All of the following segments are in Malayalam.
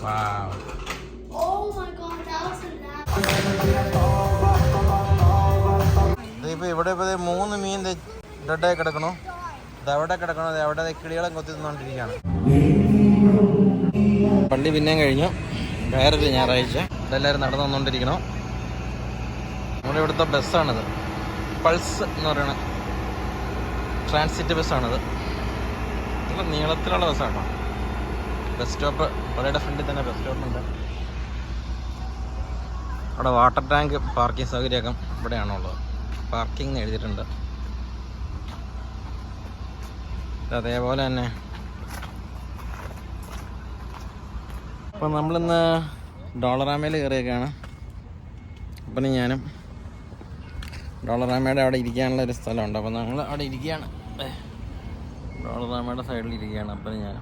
Wow. Oh my god, that was a lot. ഇപ്പോൾ ഇവിടെ ഇപ്പോൾ 3 മീൻ ഡെഡായി കിടക്കണു. ഇതെവിടെ കിടക്കണോ, എവിടെ കിളികളും കൊത്തി തിന്നുകൊണ്ടിരിക്കുകയാണ്. പള്ളി പിന്നെയും കഴിഞ്ഞു. വേറൊരു ഞായറാഴ്ച ഇതെല്ലാവരും നടന്നു വന്നുകൊണ്ടിരിക്കണം. നമ്മുടെ ഇവിടുത്തെ ബസ്സാണിത്. പൾസ് എന്ന് പറയുന്ന ട്രാൻസിറ്റ് ബസ്സാണിത്. നല്ല നീളത്തിലുള്ള ബസ്സാണ്. ബസ് സ്റ്റോപ്പ് പള്ളിയുടെ ഫ്രണ്ടിൽ തന്നെ ബസ് സ്റ്റോപ്പുണ്ട്. അവിടെ വാട്ടർ ടാങ്ക് പാർക്കിംഗ് സൗകര്യമൊക്കെ ഇവിടെയാണുള്ളത്. പാർക്കിംഗ് എന്ന് എഴുതിയിട്ടുണ്ട്. അതേപോലെ തന്നെ അപ്പം നമ്മളിന്ന് ഡോളറാമയിൽ കയറിയൊക്കെയാണ്. അപ്പം ഞാനും ഡോളറാമയുടെ അവിടെ ഇരിക്കാനുള്ള ഒരു സ്ഥലമുണ്ട്. അപ്പം നമ്മൾ അവിടെ ഇരിക്കുകയാണ്. ഡോളറാമയുടെ സൈഡിൽ ഇരിക്കുകയാണ്. അപ്പം ഞാൻ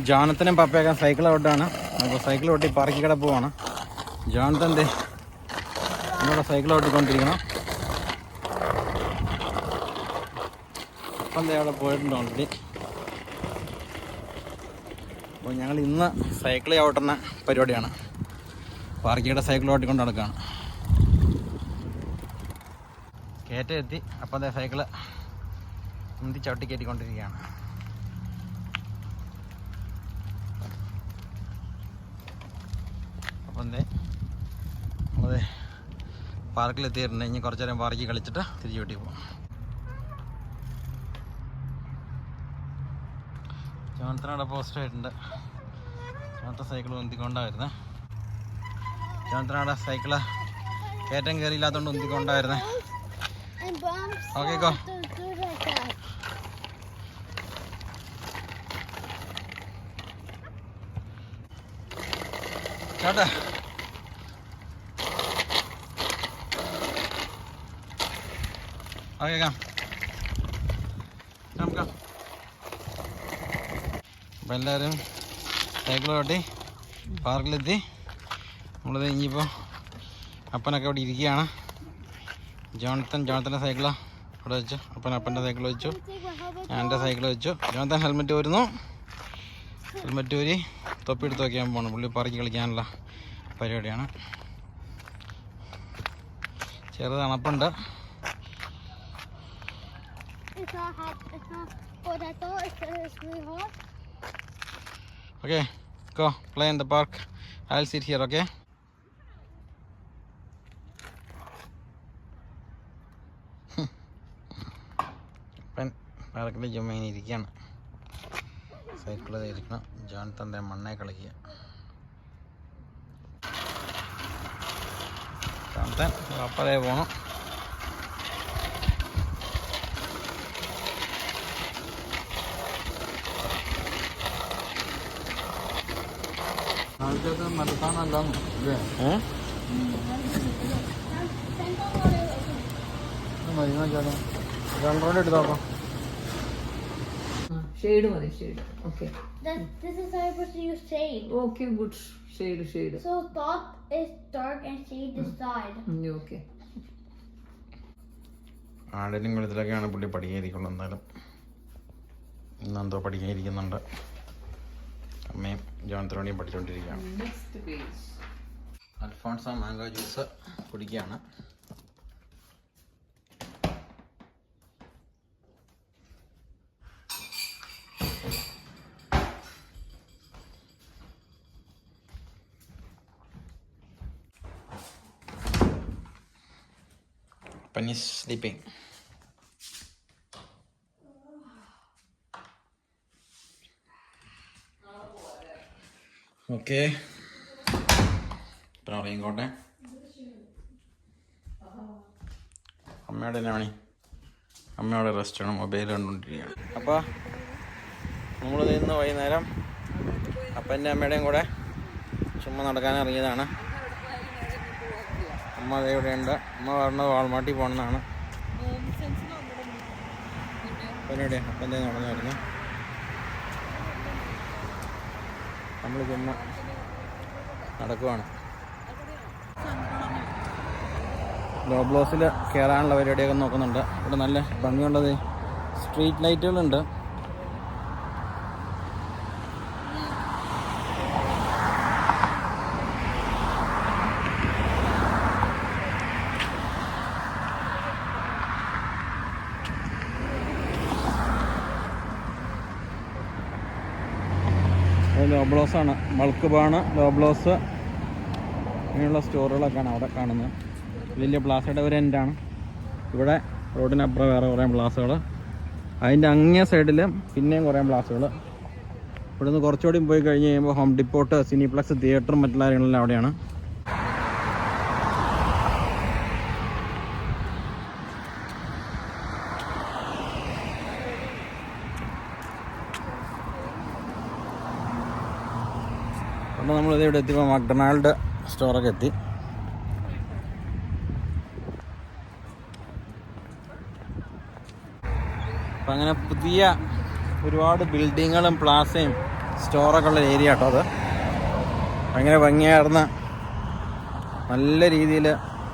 ജോണത്തനും പപ്പയൊക്കെ സൈക്കിൾ ഔട്ടാണ്. അപ്പോൾ സൈക്കിൾ ഓട്ടി പാർക്കിൽ കൂടെ പോവാണ്. ജോണത്തൻ്റെ നമ്മുടെ സൈക്കിൾ ഓട്ടിക്കൊണ്ടിരിക്കണം. അപ്പം അവിടെ പോയിട്ടുണ്ട് ഓൾറെഡി. അപ്പോൾ ഞങ്ങൾ ഇന്ന് സൈക്കിൾ ചവിട്ടുന്ന പരിപാടിയാണ്. പാർക്കിയുടെ സൈക്കിൾ ഓട്ടിക്കൊണ്ട് നടക്കുകയാണ്. കയറ്റം എത്തി. അപ്പം അതേ സൈക്കിള് മുന്തി ചവിട്ടി കയറ്റിക്കൊണ്ടിരിക്കുകയാണ്. അപ്പം എന്തേ നമ്മളത് പാർക്കിലെത്തിയിട്ടുണ്ട്. ഇനി കുറച്ച് നേരം പാർക്കിൽ കളിച്ചിട്ട് തിരിച്ചു വീട്ടിൽ പോകാം. ജോണത്തിനവിടെ പോസ്റ്റ് ആയിട്ടുണ്ട്. ജോണത്തെ സൈക്കിൾ ഉന്തിക്കൊണ്ടായിരുന്നേ. ജോണത്തിനവിടെ സൈക്കിള് കയറ്റം കയറിയില്ലാത്തതുകൊണ്ട് ഉന്തിക്കൊണ്ടായിരുന്നേ. Okay go. ചേട്ടാ ഓക്കെ കം. അപ്പം എല്ലാവരും സൈക്കിൾ ഓട്ടി പാർക്കിലെത്തി. നമ്മളിത് ഇനിയിപ്പോൾ അപ്പനൊക്കെ ഇവിടെ ഇരിക്കുകയാണ്. ജോണത്തൻ്റെ സൈക്കിള് ഇവിടെ വെച്ചു. അപ്പൻ്റെ സൈക്കിൾ വെച്ചു. ഞാൻ എൻ്റെ സൈക്കിൾ വെച്ചു. ജോണത്തൻ ഹെൽമെറ്റ് വരുന്നു. ഹെൽമെറ്റ് ഊരി തൊപ്പി എടുത്ത് വയ്ക്കാൻ പോകണം. പുള്ളി പാർക്കി കളിക്കാനുള്ള പരിപാടിയാണ്. ചെറു തണുപ്പുണ്ട്. Okay, go play in the park. I'll sit here, okay? പാർക്കിൽ ജുമ്മേനി ഇരിക്കുകയാണ്. സൈക്കിൾ ഇരിക്കണം. ജോണത്തൻ്റെ മണ്ണെ കളിക്കുക. ജോണത്തൻ അപ്പതേ പോകണം. നടത്താനല്ലാന്ന് രണ്ടോടെ എടുത്തോക്കാം. Shade mari shade. Okay. This is how you're supposed to use shade. Okay, good shade. So top is dark and shade is side. Okay. ആടിനും കുളത്തിലൊക്കെയാണ് പുള്ളി പഠിക്കാതിരിക്കുള്ളൂ. എന്തായാലും ഇന്നെന്തോ പഠിക്കാതിരിക്കുന്നുണ്ട്. അമ്മയും ജോണത്തിനോടെയും പഠിച്ചുകൊണ്ടിരിക്കുകയാണ്. അൽഫോൺസ മാംഗോ ജ്യൂസ് കുടിക്കുകയാണ്. Penny sleeping. ഓക്കെ, ഇപ്പം അറിയിക്കോട്ടെ. അമ്മയുടെ തന്നെ പണി. അമ്മയോടെ റെസ്റ്റ് ആണ്. മൊബൈൽ കണ്ടുകൊണ്ടിരിക്കുകയാണ്. അപ്പോൾ നമ്മളിത് ഇന്ന് വൈകുന്നേരം അപ്പൻ്റെ അമ്മയുടെയും കൂടെ ചുമ്മാ നടക്കാൻ ഇറങ്ങിയതാണ്. അമ്മ അതേ ഇവിടെയുണ്ട്. അമ്മ പറഞ്ഞത് വാൾമാർട്ടിൽ പോകണമെന്നാണ്. അപ്പനെവിടെ അപ്പൻ്റെ നടന്നായിരുന്നു. നമ്മൾ ചുമ്മാ നടക്കുവാണ്. ലോബ്ലോസിൽ കയറാനുള്ള പരിപാടിയൊക്കെ നോക്കുന്നുണ്ട്. ഇവിടെ നല്ല ഭംഗിയുള്ളത് സ്ട്രീറ്റ് ലൈറ്റുകളുണ്ട്. ലോബ്ലോസ് ആണ്, ബൾക്ക് ബാണ്, ലോബ്ലോസ് ഇങ്ങനെയുള്ള സ്റ്റോറുകളൊക്കെയാണ് അവിടെ കാണുന്നത്. വലിയ പ്ലാസയുടെ ഒരു എൻഡാണ്. ഇവിടെ റോഡിനപ്പുറം വേറെ കുറേ പ്ലാസുകൾ, അതിൻ്റെ അങ്ങേ സൈഡിൽ പിന്നെയും കുറേ പ്ലാസുകൾ. ഇവിടുന്ന് കുറച്ചുകൂടി പോയി കഴിഞ്ഞ് കഴിയുമ്പോൾ ഹോം ഡിപ്പോട്ട്, സിനിപ്ലക്സ്, തിയേറ്ററും മറ്റുള്ള കാര്യങ്ങളെല്ലാം അവിടെയാണ്. അപ്പോൾ നമ്മളിത് ഇവിടെ എത്തിയപ്പോൾ മക്ഡൊണാൾഡ് സ്റ്റോറൊക്കെ എത്തി. അപ്പം അങ്ങനെ പുതിയ ഒരുപാട് ബിൽഡിങ്ങുകളും പ്ലാസയും സ്റ്റോറൊക്കെ ഉള്ള ഏരിയ കേട്ടോ അത്. ഭയങ്കര ഭംഗിയായിരുന്ന നല്ല രീതിയിൽ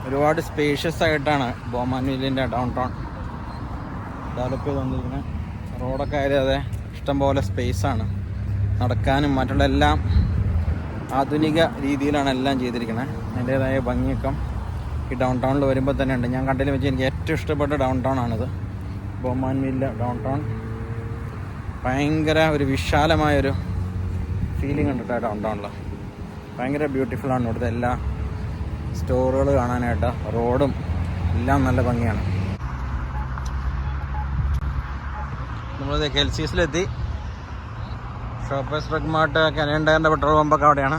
ഒരുപാട് സ്പേഷ്യസ് ആയിട്ടാണ് ബോമാൻവില്ലിൻ്റെ ഡൗൺ ടൗൺ ഡെവലപ്പ് ചെയ്ത് വന്നിരിക്കുന്നത്. റോഡൊക്കെ ആയാലും അതെ, ഇഷ്ടംപോലെ സ്പേസാണ്. നടക്കാനും മറ്റുള്ള എല്ലാം ആധുനിക രീതിയിലാണ് എല്ലാം ചെയ്തിരിക്കുന്നത്. അതിൻ്റേതായ ഭംഗിയൊക്കെ ഈ ഡൗൺ ടൗണിൽ വരുമ്പോൾ തന്നെ ഉണ്ട്. ഞാൻ കണ്ടതിൽ വെച്ച് എനിക്ക് ഏറ്റവും ഇഷ്ടപ്പെട്ട ഡൗൺ ടൗൺ ആണിത്, ബോമാൻവില്ല ഡൗൺ ടൗൺ. ഭയങ്കര ഒരു വിശാലമായൊരു ഫീലിംഗ് ഉണ്ട് കേട്ടോ ഡൗൺ ടൗണിൽ. ഭയങ്കര ബ്യൂട്ടിഫുള്ളാണ് ഇവിടുത്തെ എല്ലാ സ്റ്റോറുകൾ കാണാനായിട്ട്. റോഡും എല്ലാം നല്ല ഭംഗിയാണ്. നമ്മളിത് കെൽസീസിലെത്തി. ഷോപ്പേഴ്സ് ഡ്രഗ് മാർട്ട്, കനേഡിയൻ ടയറിൻ്റെ പെട്രോൾ പമ്പൊക്കെ അവിടെയാണ്.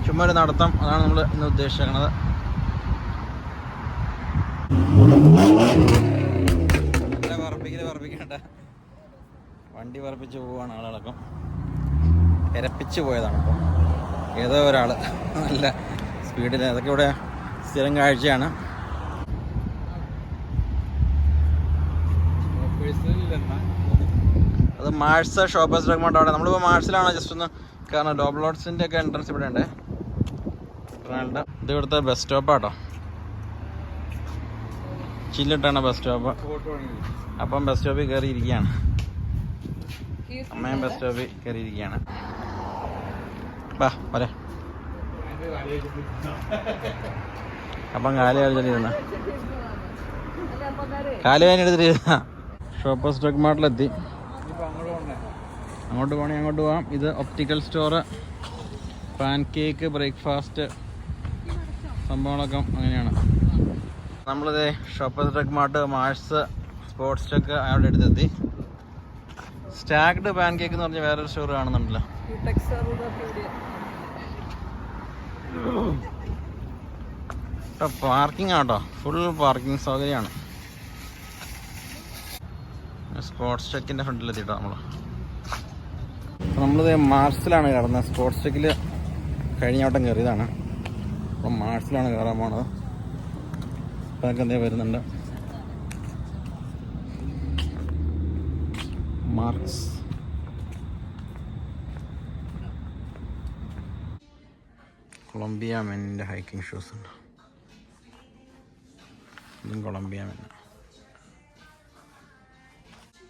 ചുമ്മാ ഒരു നടത്തം, അതാണ് നമ്മൾ ഇന്ന് ഉദ്ദേശിക്കുന്നത്. പറപ്പിക്കണ്ട, വണ്ടി പറപ്പിച്ച് പോവാണ് ആളുകളൊക്കെ. ഇരപ്പിച്ച് പോയതാണ് ഇപ്പോൾ ഏതോ ഒരാൾ നല്ല സ്പീഡിൽ. അതൊക്കെ ഇവിടെ സ്ഥിരം കാഴ്ചയാണ്. അത് മാഴ്സ് ഷോപ്പേഴ്സ് ഡ്രഗ് മാർട്ട് അവിടെ. നമ്മളിപ്പോൾ മാഴ്സിലാണ് ജസ്റ്റ് ഒന്ന് കാരണം ലോബ്ലോട്ട്സിൻ്റെ ഒക്കെ എൻട്രൻസ് ഇവിടെ ഉണ്ട്. ഇത് ഇവിടുത്തെ ബസ് സ്റ്റോപ്പാട്ടോ, ചില്ലിട്ടാണ് ബസ് സ്റ്റോപ്പ്. അപ്പം ബസ് സ്റ്റോപ്പിൽ കയറിയിരിക്കുകയാണ്, അമ്മയും ബസ് സ്റ്റോപ്പിൽ കയറിയിരിക്കുകയാണ്. വാ വരെ. അപ്പം കാലുവേദന എടുത്തിട്ട് ഷോപ്പേഴ്സ് ഡ്രഗ് മാർട്ടിലെത്തി. അങ്ങോട്ട് പോകണമെങ്കിൽ അങ്ങോട്ട് പോകാം. ഇത് optical store, pan cake, breakfast സംഭവങ്ങളൊക്കെ അങ്ങനെയാണ്. നമ്മളിത് shoppers drug mart, Mars, sports tech അവിടെ അടുത്തെത്തി. സ്റ്റാക്ഡ് പാൻ കേക്ക് എന്ന് പറഞ്ഞ വേറൊരു സ്റ്റോർ കാണുന്നുണ്ടല്ലോ. പാർക്കിംഗ് ആട്ടോ, ഫുൾ പാർക്കിംഗ് സൗകര്യമാണ്. സ്പോർട്സ് ടെക്കിൻ്റെ ഫ്രണ്ടിലെത്തിട്ടോ നമ്മളിത് മാർസിലാണ് കയറുന്നത്. സ്പോർട്സ് ടെക്കിൽ കഴിഞ്ഞ വട്ടം കയറിയതാണ്, അപ്പം മാർസിലാണ് കയറാൻ പോണത്. അതൊക്കെ എന്തേ വരുന്നുണ്ട്. മാർക്സ് കൊളംബിയ മെന്നിൻ്റെ ഹൈക്കിംഗ് ഷൂസ് ഉണ്ട്. ഇതും കൊളംബിയ മെന്ന.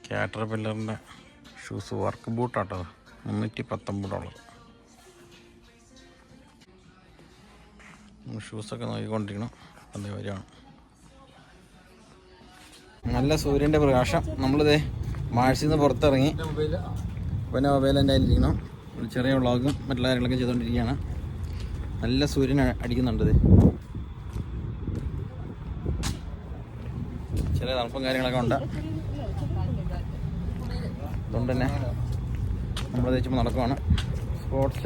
കാറ്റർ പില്ലറിൻ്റെ ഷൂസ്, വർക്ക് ബൂട്ടാട്ടോ, $319. ഷൂസൊക്കെ നോക്കിക്കൊണ്ടിരിക്കണം, അതേ വരികയാണ്. നല്ല സൂര്യൻ്റെ പ്രകാശം. നമ്മളിത് മാഴ്സിൽ നിന്ന് പുറത്തിറങ്ങി, പിന്നെ മൊബൈൽ എൻ്റെ കയ്യിലിരിക്കണം. ഒരു ചെറിയ വ്ളോഗും മറ്റുള്ള കാര്യങ്ങളൊക്കെ ചെയ്തുകൊണ്ടിരിക്കുകയാണ്. നല്ല സൂര്യൻ അടിക്കുന്നുണ്ട്. ചെറിയ തണുപ്പും കാര്യങ്ങളൊക്കെ ഉണ്ട്. അതുകൊണ്ട് തന്നെ നമ്മൾ തേച്ചുമ്പോൾ നടക്കുവാണ്. സ്പോർട്സ്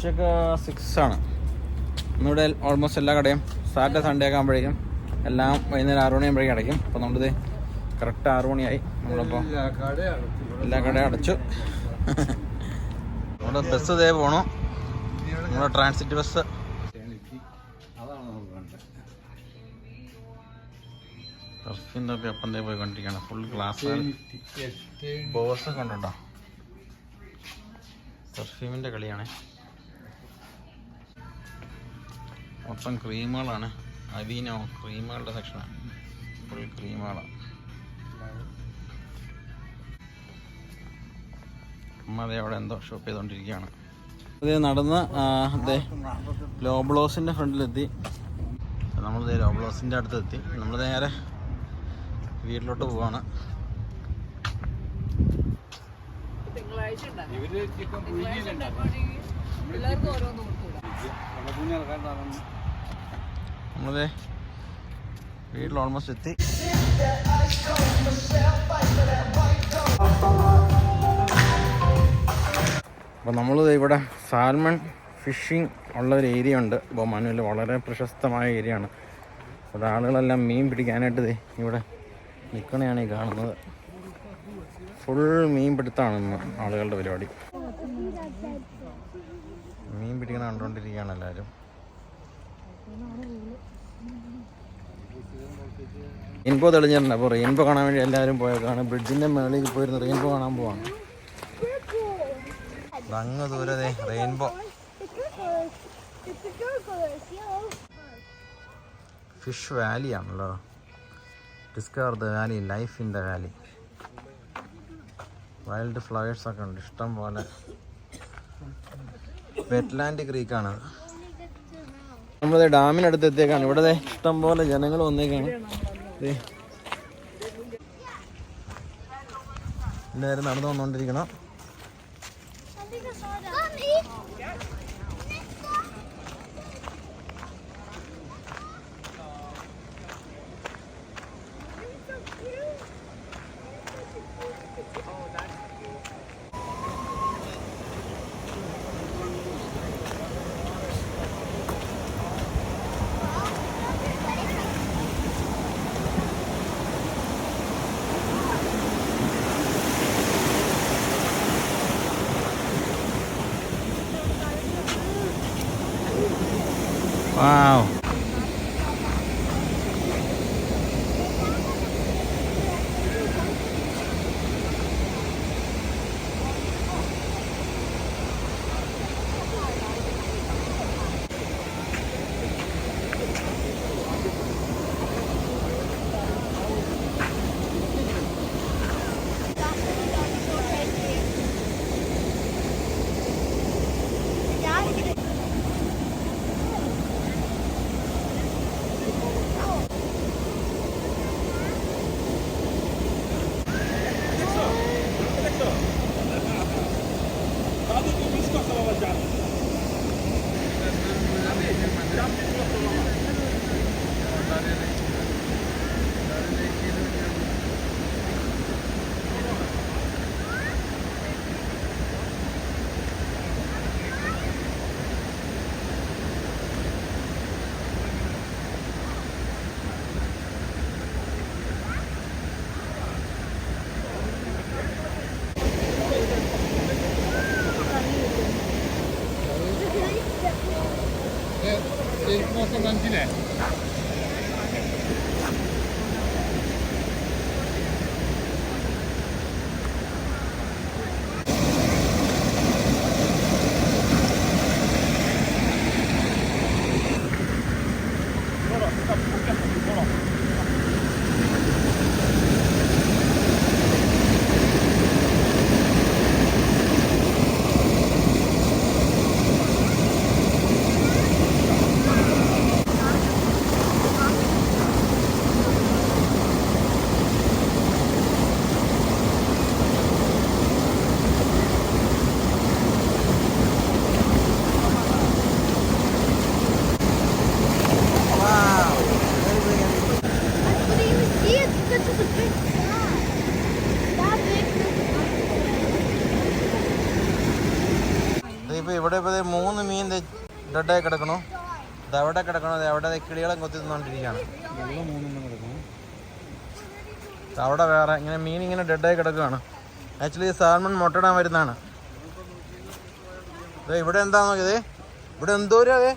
ചെക്ക് 6 ആണ്. ഇന്നിവിടെ ഓൾമോസ്റ്റ് എല്ലാ കടയും സാറ്റർഡേ സൺഡേ ഒക്കെ ആകുമ്പോഴേക്കും എല്ലാം വൈകുന്നേരം 6 മണിയാകുമ്പോഴേക്കും അടയ്ക്കും. അപ്പോൾ നമ്മളിത് കറക്റ്റ് 6 മണിയായി. നമ്മളിപ്പോൾ എല്ലാ കടയും അടച്ചു. നമ്മുടെ ബസ് ഇതേ പോകണം, നമ്മുടെ ട്രാൻസിറ്റ് ബസ്. സർഫിൻ്റെ ഒക്കെ അപ്പം തേ പോയിക്കൊണ്ടിരിക്കുകയാണ്. ഫുൾ ഗ്ലാസ് ബോസൊക്കെ ഉണ്ടോ. സർഫീമിൻ്റെ കളിയാണ്. മൊത്തം ക്രീമുകളാണ്. അവീനോ ക്രീമുകളുടെ സെക്ഷനാണ്, ഫുൾ ക്രീമുകളാണ്. അമ്മ അതേ അവിടെ എന്തോ ഷോപ്പ് ചെയ്തുകൊണ്ടിരിക്കുകയാണ്. അതേ നടന്ന് ലോബ്ലോസിൻ്റെ ഫ്രണ്ടിലെത്തി. നമ്മളിത് ലോബ്ലോസിൻ്റെ അടുത്തെത്തി. നമ്മൾ നേരെ വീട്ടിലോട്ട് പോവാണ്. തിങ്കളാഴ്ച ഉണ്ടാകും. ഇവര് ചിക്കൻ എല്ലാവർക്കും ഓരോന്ന് കൊടുത്തുവിടാം. നമ്മളെ വീട്ടിൽ ഓൾമോസ്റ്റ് എത്തി. അപ്പോൾ നമ്മൾ ഇവിടെ സാൽമൺ ഫിഷിംഗ് ഉള്ള ഒരു ഏരിയ ഉണ്ട് ബൊമാനുവിൽ. വളരെ പ്രശസ്തമായ ഏരിയ ആണ്. അവിടെ ആളുകളെല്ലാം മീൻ പിടിക്കാനായിട്ട് ഇവിടെ നിൽക്കണയാണ് ഈ കാണുന്നത്. ഫുൾ മീൻ പിടുത്തമാണ് ഇന്ന് ആളുകളുടെ പരിപാടി. മീൻ പിടിക്കണ കണ്ടുകൊണ്ടിരിക്കുകയാണ് എല്ലാവരും. റെയിൻബോ തെളിഞ്ഞിട്ടുണ്ട്. അപ്പോൾ റെയിൻബോ കാണാൻ വേണ്ടി എല്ലാവരും പോയേക്കാണ്. ബ്രിഡ്ജിൻ്റെ മേളിൽ പോയിരുന്ന് റെയിൻബോ കാണാൻ പോവാണ്. അങ്ങ് ദൂരതേ റെയിൻബോ. ഫിഷ് വാലി ആണല്ലോ. Discover the valley, life in the valley. Wild ഫ്ലവേഴ്സൊക്കെ ഉണ്ട് ഇഷ്ടം പോലെ. വെറ്റ്ലാൻഡ് ക്രീക്കാണ്. നമ്മളിത് ഡാമിനടുത്ത് എത്തിയേക്കാണ്. ഇവിടെ ഇഷ്ടം പോലെ ജനങ്ങൾ വന്നേക്കാണ്. എല്ലാവരും നടന്നു വന്നുകൊണ്ടിരിക്കണം. Wow. ഇപ്പോൾ ഇവിടെ ഇപ്പോൾ 3 മീൻ ഡെഡായി കിടക്കണു. ഇത് എവിടെ കിടക്കണോ? അത് എവിടെ കിളികളെ കൊത്തി തിന്നുകൊണ്ടിരിക്കുകയാണ്. അവിടെ വേറെ ഇങ്ങനെ മീൻ ഇങ്ങനെ ഡെഡായി കിടക്കുകയാണ്. ആക്ച്വലി സാൽമൺ മുട്ടയിടാൻ വരുന്നതാണ്. ഇവിടെ എന്താ നോക്കിയത്? ഇവിടെ എന്തോരം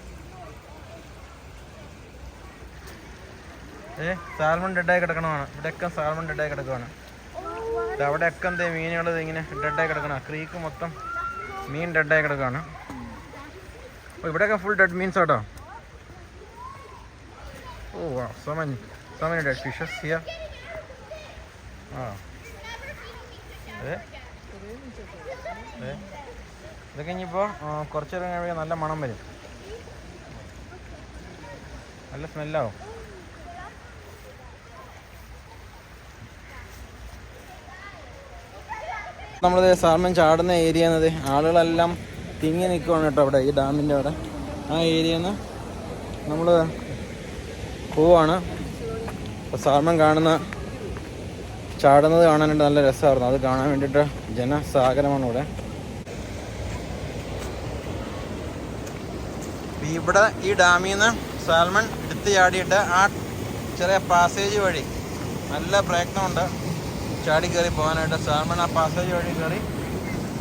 സാൽമൺ ഡെഡായി കിടക്കണമാണ്. ഇവിടെയൊക്കെ സാൽമൺ ഡെഡായി കിടക്കുകയാണ്. അവിടെയൊക്കെ എന്തേ മീനുകൾ ഇങ്ങനെ ഡെഡായി കിടക്കണം. ക്രീക്ക് മൊത്തം മീൻ ഡെഡായി കിടക്കുകയാണ്. അപ്പോൾ ഇവിടെയൊക്കെ ഫുൾ ഡെഡ് മീൻസ് കേട്ടോ. ഓ so many dead fishes here. ഇതൊക്കെ ഇനിയിപ്പോൾ കുറച്ച് നേരം കഴിയുമ്പോൾ നല്ല മണം വരും. നല്ല സ്മെല്ലാവും. നമ്മൾ സാൽമൺ ചാടുന്ന ഏരിയ എന്നത് ആളുകളെല്ലാം തിങ്ങി നിൽക്കുകയാണ് കേട്ടോ അവിടെ, ഈ ഡാമിൻ്റെ അവിടെ. ആ ഏരിയയിൽ നിന്ന് നമ്മൾ പോവാണ്. അപ്പോൾ സാൽമൺ ചാടുന്നത് കാണാനായിട്ട് നല്ല രസമായിരുന്നു. അത് കാണാൻ വേണ്ടിയിട്ട് ജനസാഗരമാണ് ഇവിടെ. ഇവിടെ ഈ ഡാമിൽ നിന്ന് സാൽമൺ എടുത്ത് ചാടിയിട്ട് ആ ചെറിയ പാസേജ് വഴി നല്ല പ്രയത്നമുണ്ട് ചാടി കയറി പോകാനായിട്ട്. സാൽമൺ ആ പാസേജ് വഴി കയറി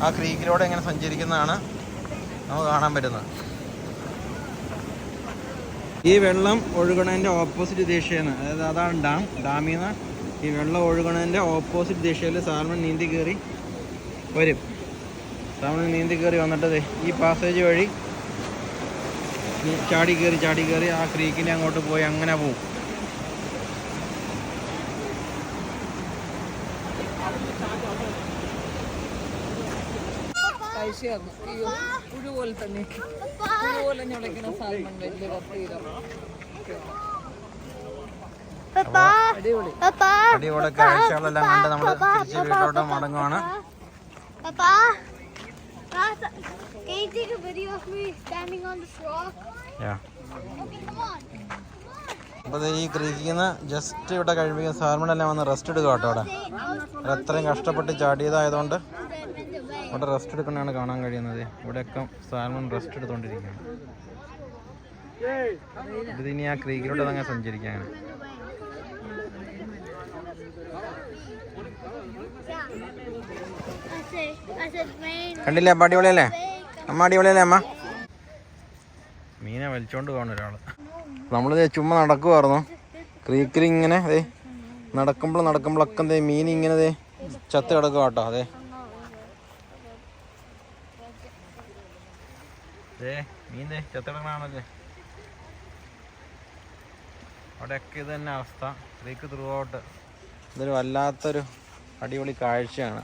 ആ ക്രീക്കിലൂടെ ഇങ്ങനെ സഞ്ചരിക്കുന്നതാണ് നമുക്ക് കാണാൻ പറ്റുന്നത്. ഈ വെള്ളം ഒഴുകണതിൻ്റെ ഓപ്പോസിറ്റ് ദിശയാണ്, അതായത് അതാണ് ഡാമിൽ നിന്ന് ഈ വെള്ളം ഒഴുകണതിൻ്റെ ഓപ്പോസിറ്റ് ദിശയിൽ സാൽമൺ നീന്തി കയറി വരും. സാൽമൺ നീന്തി കയറി വന്നിട്ട് ഈ പാസേജ് വഴി ചാടി കയറി ആ ക്രീക്കിനെ അങ്ങോട്ട് പോയി അങ്ങനെ പോവും. പുഴു പോലെ തന്നെ, പുഴു പോലെ ഞൊളയ്ക്കുന്ന സാൽമൺ, വലിയ കത്തിയിലും അടിപൊളി കാഴ്ചകളെല്ലാം കണ്ട് നമ്മൾ തിരിച്ച് വീട്ടിലോട്ട് മടങ്ങുവാണ്. Can you take a video of me standing on this rock? Yeah. Okay, come on. അപ്പോൾ ഈ ക്രീക്കിൽ നിന്ന് ജസ്റ്റ് ഇവിടെ കഴിപ്പിക്കുന്ന സാൽമൺ എല്ലാം വന്ന് റെസ്റ്റ് എടുക്കുക കേട്ടോ. അവിടെ അത്രയും കഷ്ടപ്പെട്ട് ചാടിയതായതുകൊണ്ട് ഇവിടെ റെസ്റ്റ് എടുക്കുന്നതാണ് കാണാൻ കഴിയുന്നത്. ഇവിടെയൊക്കെ സാൽമൺ റെസ്റ്റ് എടുത്തുകൊണ്ടിരിക്കുകയാണ്. ഇതിനി ആ ക്രീക്കിലൂടെ അതങ്ങനെ സഞ്ചരിക്കുകയാണ്. കണ്ടില്ലേ അമ്മ, അടിപൊളിയല്ലേ അമ്മ, അടിപൊളിയല്ലേ അമ്മ? മീനെ വലിച്ചോണ്ട് പോകണം ഒരാൾ. നമ്മളിത് ചുമ്മാ നടക്കുമായിരുന്നു ക്രീക്കിൽ ഇങ്ങനെ. അതെ നടക്കുമ്പോഴൊക്കെ മീൻ ഇങ്ങനെ ചത്ത് കിടക്കുക കേട്ടോ. അതെ മീൻ ചത്ത് കിടക്കണാണല്ലേ. അവിടെയൊക്കെ ഇത് തന്നെ അവസ്ഥ. ക്രീക്ക് ത്രൂ ഔട്ട് ഇതൊരു വല്ലാത്തൊരു അടിപൊളി കാഴ്ചയാണ്.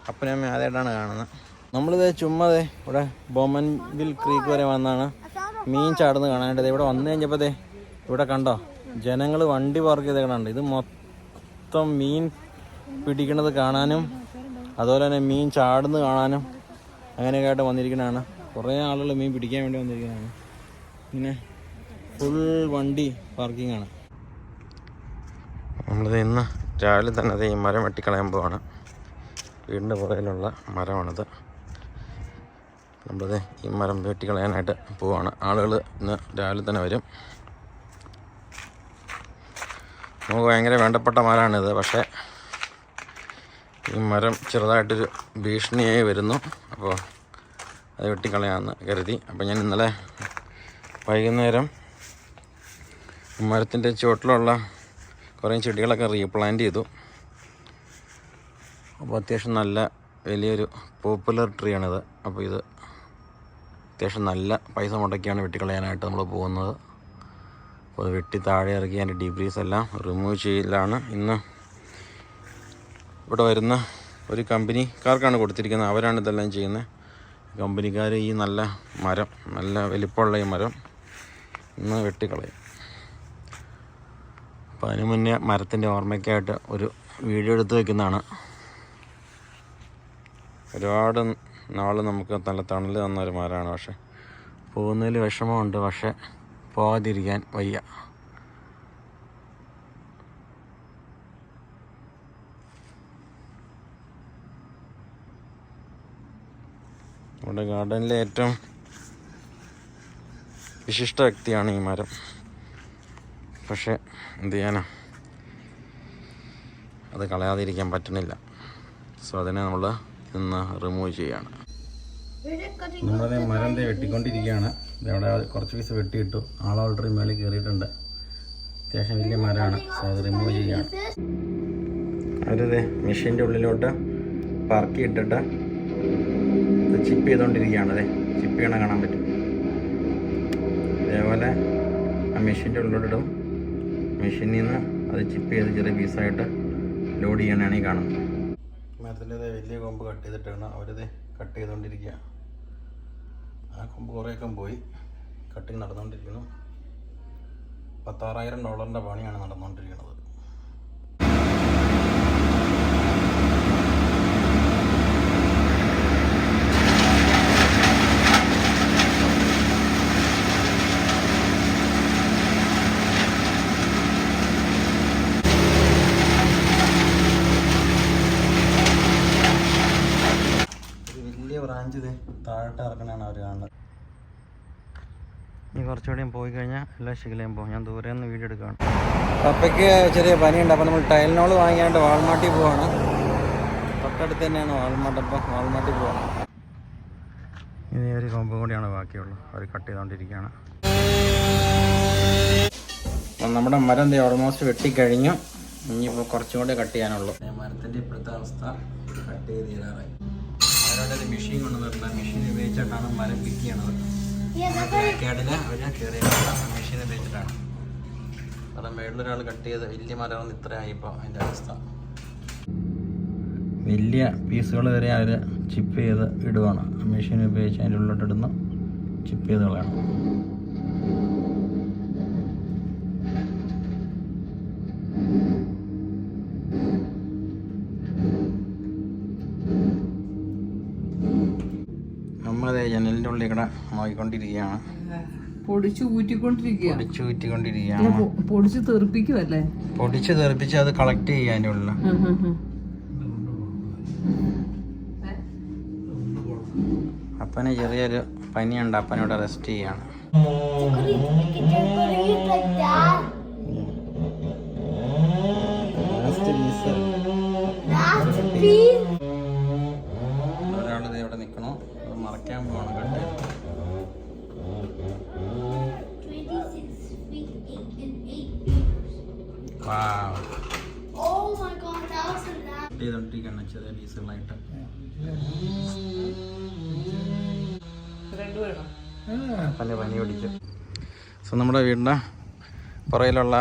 അപ്പനമ്മ ആദ്യമായിട്ടാണ് കാണുന്നത്. നമ്മളിത് ചുമ്മാ ഇവിടെ ബൊമൻവിൽ ക്രീക്ക് വരെ വന്നാണ് മീൻ ചാടുന്നത് കാണാനായിട്ട്. ഇവിടെ വന്നു കഴിഞ്ഞപ്പോൾ ഇവിടെ കണ്ടോ ജനങ്ങൾ വണ്ടി പാർക്ക് ചെയ്ത് കണ്ടുണ്ട്. ഇത് മൊത്തം മീൻ പിടിക്കണത് കാണാനും അതുപോലെ തന്നെ മീൻ ചാടുന്നത് കാണാനും അങ്ങനെയൊക്കെ ആയിട്ട് വന്നിരിക്കുന്നതാണ്. കുറേ ആളുകൾ മീൻ പിടിക്കാൻ വേണ്ടി വന്നിരിക്കുന്നതാണ്. പിന്നെ ഫുൾ വണ്ടി പാർക്കിംഗ് ആണ്. നമ്മളിത് ഇന്ന് രാവിലെ തന്നെ ഈ മരം വെട്ടിക്കളയാൻ പോവാണ്. വീടിൻ്റെ പുറകിലുള്ള മരമാണിത്. നമ്മളിത് ഈ മരം വെട്ടിക്കളയാനായിട്ട് പോവാണ്. ആളുകൾ ഇന്ന് രാവിലെ തന്നെ വരും. നമുക്ക് ഭയങ്കര വേണ്ടപ്പെട്ട മരമാണിത്. പക്ഷേ ഈ മരം ചെറുതായിട്ടൊരു ഭീഷണിയായി വരുന്നു. അപ്പോൾ അത് വെട്ടിക്കളയാമെന്ന് കരുതി. അപ്പോൾ ഞാൻ ഇന്നലെ വൈകുന്നേരം മരത്തിൻ്റെ ചുവട്ടിലുള്ള കുറേ ചെടികളൊക്കെ റീപ്ലാന്റ് ചെയ്തു. അപ്പോൾ അത്യാവശ്യം നല്ല വലിയൊരു പോപ്പുലർ ട്രീ ആണിത്. അപ്പോൾ ഇത് അത്യാവശ്യം നല്ല പൈസ മുടക്കിയാണ് വെട്ടിക്കളയാനായിട്ട് നമ്മൾ പോകുന്നത്. അപ്പോൾ അത് വെട്ടി താഴെ ഇറക്കി അതിൻ്റെ ഡീബ്രീസ് എല്ലാം റിമൂവ് ചെയ്യലാണ് ഇന്ന്. ഇവിടെ വരുന്ന ഒരു കമ്പനിക്കാർക്കാണ് കൊടുത്തിരിക്കുന്നത്. അവരാണ് ഇതെല്ലാം ചെയ്യുന്നത്. കമ്പനിക്കാർ ഈ നല്ല മരം, നല്ല വലിപ്പമുള്ള ഈ മരം ഇന്ന് വെട്ടിക്കളയും. അപ്പോൾ അതിന് മുന്നേ മരത്തിൻ്റെ ഓർമ്മയ്ക്കായിട്ട് ഒരു വീഡിയോ എടുത്ത് വയ്ക്കുന്നതാണ്. ഒരുപാട് നാൾ നമുക്ക് നല്ല തണൽ തന്നൊരു മരമാണ്. പക്ഷെ പോകുന്നതിൽ വിഷമമുണ്ട്. പക്ഷെ പോകാതിരിക്കാൻ വയ്യ. നമ്മുടെ ഗാർഡനിലെ ഏറ്റവും വിശിഷ്ട വ്യക്തിയാണ് ഈ മരം. പക്ഷെ എന്ത് ചെയ്യാനാ, അത് കളയാതിരിക്കാൻ പറ്റുന്നില്ല. സോ അതിനെ നമ്മൾ ഇന്ന് റിമൂവ് ചെയ്യാണ്. നമ്മളത് മരം വെട്ടിക്കൊണ്ടിരിക്കുകയാണ്. ഇതവിടെ കുറച്ച് പീസ് വെട്ടിയിട്ടു. ആൾ ഓൾറെഡി മേളിൽ കയറിയിട്ടുണ്ട്. അത്യാവശ്യം വലിയ മരമാണ്. സോ അത് റിമൂവ് ചെയ്യുകയാണ്. അവരത് മെഷീൻ്റെ ഉള്ളിലോട്ട് പറക്കി ഇട്ടിട്ട് ചിപ്പ് ചെയ്തുകൊണ്ടിരിക്കുകയാണ്. അതെ ചിപ്പ് ചെയ്യണം, കാണാൻ പറ്റും. ഇതേപോലെ ആ മെഷീൻ്റെ ഉള്ളിലോട്ടിടും. മെഷീനിൽ നിന്ന് അത് ചിപ്പ് ചെയ്ത് ചെറിയ പീസായിട്ട് ലോഡ് ചെയ്യാനാണ് ഈ കാണുന്നത്. മരത്തിൻ്റെ വലിയ കൊമ്പ് കട്ട് ചെയ്തിട്ടാണ് അവരത് കട്ട് ചെയ്തുകൊണ്ടിരിക്കുക. ആ കൊമ്പ് കുറേയൊക്കെ പോയി. കട്ടിങ് നടന്നുകൊണ്ടിരിക്കുന്നു. $16,000 പണിയാണ് നടന്നുകൊണ്ടിരിക്കുന്നത്. താഴോട്ട് ഇറക്കണതാണ് അവർ കാണുന്നത്. ഇനി കുറച്ചുകൂടെയും പോയി കഴിഞ്ഞാൽ എല്ലാ ശിഖലയും പോകും. ഞാൻ ദൂരെ നിന്ന് വീഡിയോ എടുക്കുകയാണ്. പപ്പയ്ക്ക് ചെറിയ പനിയുണ്ട്. അപ്പോൾ നമ്മൾ ടൈലിനോൾ വാങ്ങിയാണ്ട് വാൾമാർട്ടിൽ പോവാണ്. തൊട്ടടുത്ത് തന്നെയാണ് വാൾമാർട്ട്. അപ്പം വാൾമാർട്ടിൽ പോവാണ്. ഇനി ഒരു കൊമ്പ് കൂടിയാണ് ബാക്കിയുള്ളൂ. അവർ കട്ട് ചെയ്തുകൊണ്ടിരിക്കുകയാണ്. അപ്പം നമ്മുടെ മരം എന്തെങ്കിലും ഓൾമോസ്റ്റ് വെട്ടിക്കഴിഞ്ഞു. ഇനിയിപ്പോൾ കുറച്ചും കൂടെ കട്ട് ചെയ്യാനുള്ളൂ. മരത്തിൻ്റെ ഇപ്പോഴത്തെ അവസ്ഥ കട്ട് ചെയ്ത് തീരാറായി. അവരവിടെ ഒരു മെഷീൻ കൊണ്ടുവന്നിട്ടുണ്ട്. മെഷീൻ ഉപയോഗിച്ചിട്ടാണ് മരം പിക്ക് ചെയ്യണത്. കേടിൽ അവർ കയറിയിട്ടുള്ള മെഷീൻ ഉപയോഗിച്ചിട്ടാണ്. കാരണം മേളിലൊരാൾ കട്ട് ചെയ്ത് വലിയ മരമൊന്നും ഇത്രയായി. ഇപ്പോൾ അതിൻ്റെ അവസ്ഥ വലിയ പീസുകൾ വരെ അവർ ചിപ്പ് ചെയ്ത് ഇടുവാണ്. മെഷീൻ ഉപയോഗിച്ച് അതിൻ്റെ ഉള്ളിലോട്ടിടുന്ന് ചിപ്പ് ചെയ്ത് കളയണം. നമ്മളതേ ജനലിൻ്റെ ഉള്ളിൽ കൂടെ നോക്കിക്കൊണ്ടിരിക്കുകയാണ്. പൊടിച്ചു ഊറ്റിക്കൊണ്ടിരിക്കുകയാണ്. പൊടിച്ച് തെറിപ്പിക്കുമല്ലേ? പൊടിച്ച് തെറിപ്പിച്ച് അത് കളക്ട് ചെയ്യുക അതിൻ്റെ ഉള്ളിൽ. അപ്പന് ചെറിയൊരു പനിയുണ്ട്. അപ്പനോട് റെസ്റ്റ് ചെയ്യാണ്. ഒരാളിത് ഇവിടെ നിൽക്കണോ? അത് മറക്കാൻ പോകണം. കട്ട് ചെയ്തോണ്ടിരിക്കണം ചെറിയ പീസുകളായിട്ട്. പനി പിടിച്ചു. സോ നമ്മുടെ വീടിൻ്റെ പുറയിലുള്ള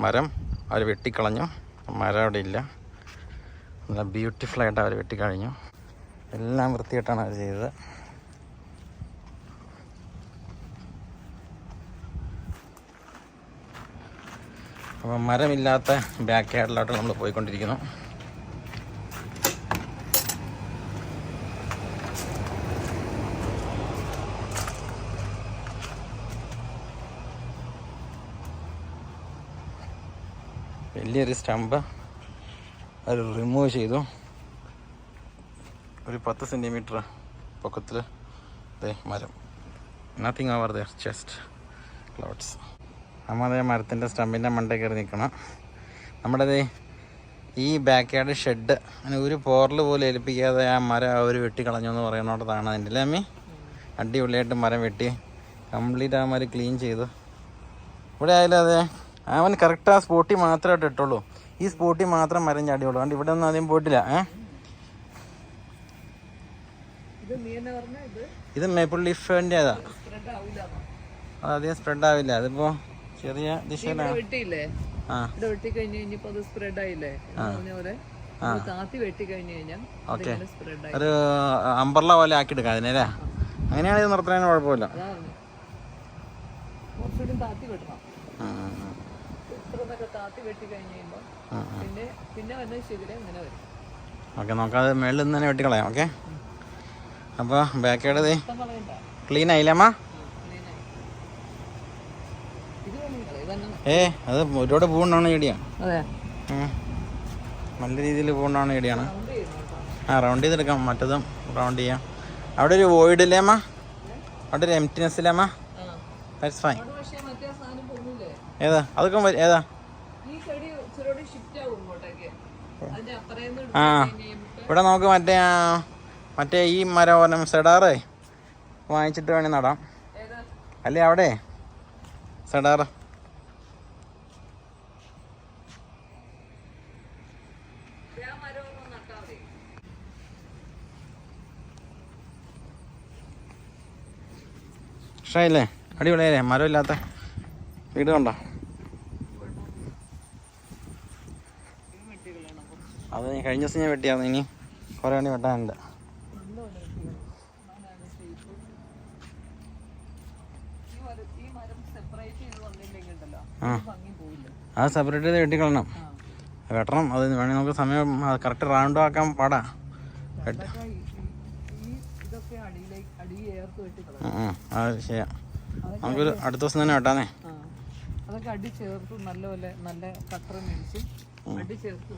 മരം അവർ വെട്ടിക്കളഞ്ഞു. മരം അവിടെ ഇല്ല. നല്ല ബ്യൂട്ടിഫുള്ളായിട്ട് അവർ വെട്ടിക്കഴിഞ്ഞു. എല്ലാം വൃത്തിയായിട്ടാണ് അവർ ചെയ്തത്. അപ്പോൾ മരമില്ലാത്ത ബാക്ക് യാർഡിലോട്ട് നമ്മൾ പോയിക്കൊണ്ടിരിക്കുന്നു. വലിയൊരു സ്റ്റമ്പ് അത് റിമൂവ് ചെയ്തു. ഒരു 10 സെൻറ്റിമീറ്റർ പൊക്കത്തിൽ മരം. Nothing over there, just clouds. നമ്മളതേ മരത്തിൻ്റെ സ്റ്റമ്പിൻ്റെ മണ്ടയിൽ കയറി നിൽക്കണം. നമ്മുടേത് ഈ ബാക്ക് യാർഡ് ഷെഡ് അങ്ങനെ ഒരു പോറൽ പോലും ഏൽപ്പിക്കാതെ ആ മരം അവർ വെട്ടിക്കളഞ്ഞു എന്ന് പറയുന്നിടത്താണ് അതിൻ്റെ അല്ലേ അമ്മി? അടിപൊളിയായിട്ട് മരം വെട്ടി കംപ്ലീറ്റ് ആ മരം ക്ലീൻ ചെയ്തു. ഇവിടെ ആയാലും അതെ, അവൻ കറക്റ്റ് ആ സ്പോട്ടിൽ മാത്രമായിട്ട് ഇട്ടുള്ളൂ. ഈ സ്പോട്ടിൽ മാത്രം മരം ചാടിയുള്ളൂ. അതുകൊണ്ട് ഇവിടെ ഒന്നും ആദ്യം പോയിട്ടില്ല. ഇത് മേപ്പിൾ ലീഫിൻ്റെ അതാ. അത് അധികം സ്പ്രെഡ് ആവില്ല. അതിപ്പോൾ ചെറിയ ദിശയിലാണ്. ഓക്കെ, ഒരു അമ്പർല പോലെ ആക്കി എടുക്കാം അതിനല്ലേ. അങ്ങനെയാണ് ഇത് നിർത്തുന്നതിന് കുഴപ്പമില്ല. ഓക്കെ, നോക്കാതെ മേളിൽ നിന്ന് തന്നെ വെട്ടിക്കളയാം. ഓക്കെ, അപ്പോൾ ബാക്ക് സൈഡ് ക്ലീൻ ആയില്ലേ അമ്മ? അത് ഒരുപാട് പൂണ്ടാണ് ചെടിയാണ്. നല്ല രീതിയിൽ പൂണ്ടാണ് ചെടിയാണ്. റൗണ്ട് ചെയ്തെടുക്കാം. മറ്റതും റൗണ്ട് ചെയ്യാം. അവിടെ ഒരു വോയിഡ് ഇല്ലേ അമ്മ? അവിടെ ഒരു എംപ്റ്റിനെസ് ഇല്ലേ അമ്മ? That's fine. ഏതാ അതൊക്കെ ഏതാ? ഇവിടെ നമുക്ക് മറ്റേ ഈ മരം സെഡാറ് വാങ്ങിച്ചിട്ട് വേണേൽ നടാം. അല്ലേ അവിടെ സെഡാറ് ഇഷ്ടമായില്ലേ? അടിപൊളിയല്ലേ? മരമില്ലാത്ത വീട് കണ്ടോ? അത് കഴിഞ്ഞ ദിവസം ഞാൻ വെട്ടിയായിരുന്നു. ഇനി കുറേ വേണ്ടി വെട്ടാനുണ്ട്. അത് സെപ്പറേറ്റ് ചെയ്ത് വെട്ടിക്കളണം. വെട്ടണം. അത് വേണമെങ്കിൽ നമുക്ക് സമയം കറക്റ്റ് റൗണ്ട് ആക്കാൻ പാടാ. അത് ചെയ്യാം. നമുക്കൊരു അടുത്ത ദിവസം തന്നെ വെട്ടാന്നേ. അതൊക്കെ അടി ചേർത്ത് നല്ല കട്ടർ മേടിച്ച് അടി ചേർത്ത്